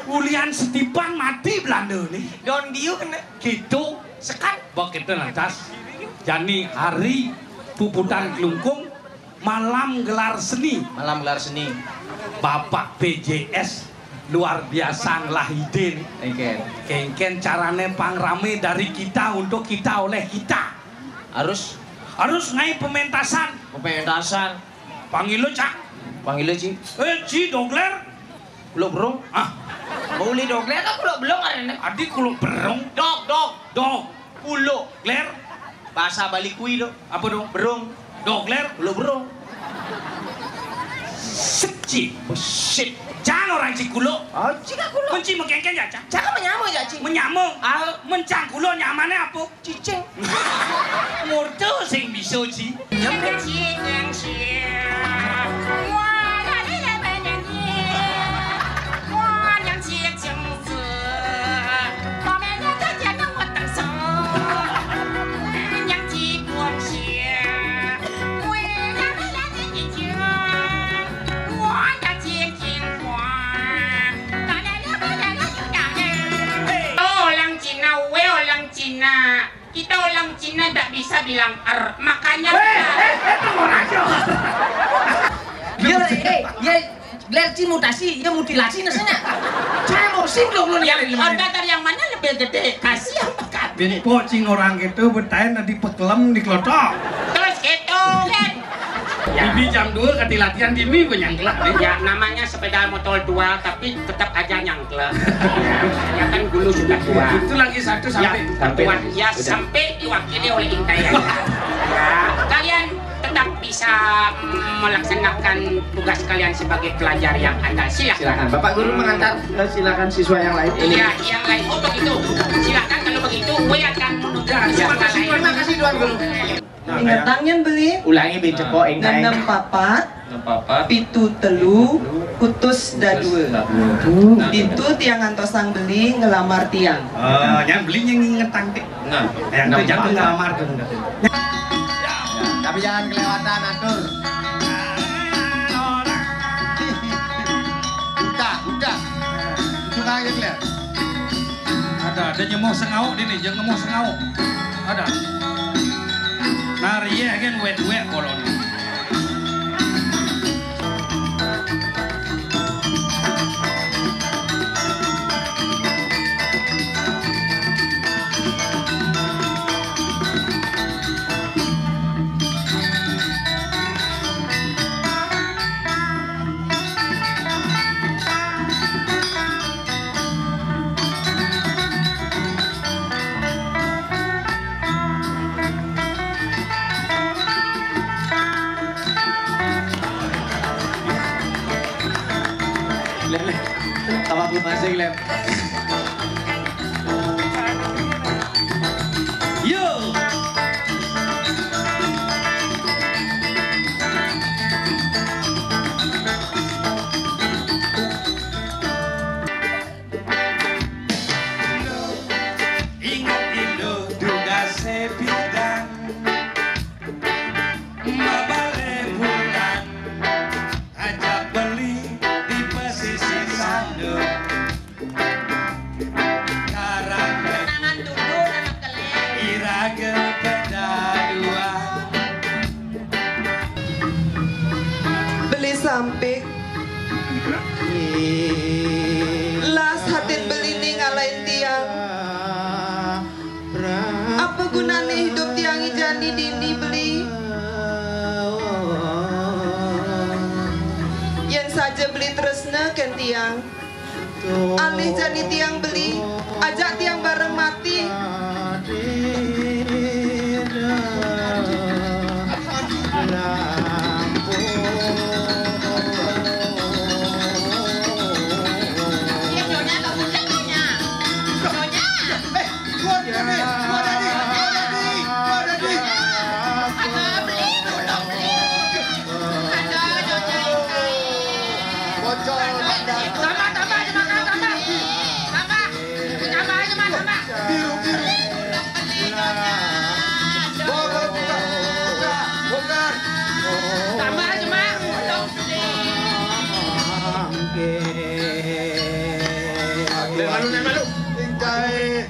Ulian Setipan mati Belanda nih. Don diu kena. Gitu. Sekat. Begitu lantas. Jani hari puputan kelungkung, malam gelar seni. Malam gelar seni. Bapak PJS luar biasa ngelahidin. Kengken carane pangrame dari kita untuk kita oleh kita. Harus ngai pementasan. Pementasan. Panggil lo cak. Panggil lo Ci. Ci Dogler. Kulo berong. Boleh Dogler kan kulo belum ada. Adik kulo berong. Dog. Kulo Gler. Bahasa Bali kui do. Apa dong? Berong. Dogler. Kulo berong. Seci. Shit. Jangan orang Cikulo. Oh, Cika kulo. Kunci mengkengken ya, Cak? Jangan menyamuk ya, Ci. Menyamuk. Mencang kulo nyamannya apa? Cicing. Murte sing bisa, Ci. Kita orang Cina tidak bisa bilang makanya Glerci mutasi, ya mutilasi nasanya. Saya mau singgung lu yang organ yang mana lebih gede? Kasih apa kan? Pocing orang gitu bertain nanti pekelem di kelotok. Terus gitu kan? Bibi jam 2 kati latihan Bibi penyangkla nih. Ya namanya sepeda motor tua tapi tetap aja nyangkla. Ya kan dulu sudah tua. Itu lagi satu sampai sampai diwakili oleh Intai. Ya, kalian tetap bisa melaksanakan tugas kalian sebagai pelajar yang andal. Silakan. Bapak guru mengantar silakan siswa yang lain. Iya, yang lain. Oh begitu. Silakan kalau begitu, gue akan menuju Terima kasih Tuan Guru. Ingetannya beli Ulangi bincang kok engkai. 6 papat pitu telu kutus dadue. Itu tiang antosang beli ngelamar tiang. Yang beli yang ingetang deh. Nah, yang itu jangan ngelamar tuh. Tapi jangan kelewatan atur. Udah. Itu kaget lihat. Ada nyemuh sengau ini, jangan nyemuh sengau. Ada. Nari ya kan wet kolon. Tawa masing lem. Yo. Ingat Indo duga sepidang mabale bulan ajak beli di pesisir Sando karang iragel beda dua Beli sampik las hatin beli ning ngalahin tiang. Apa gunanya hidup tiang ijani dini beli? Yang saja beli tresna kan tiang. Alih jani tiang beli, ajak tiang bareng mati. Tambah. diwakili. Tingkai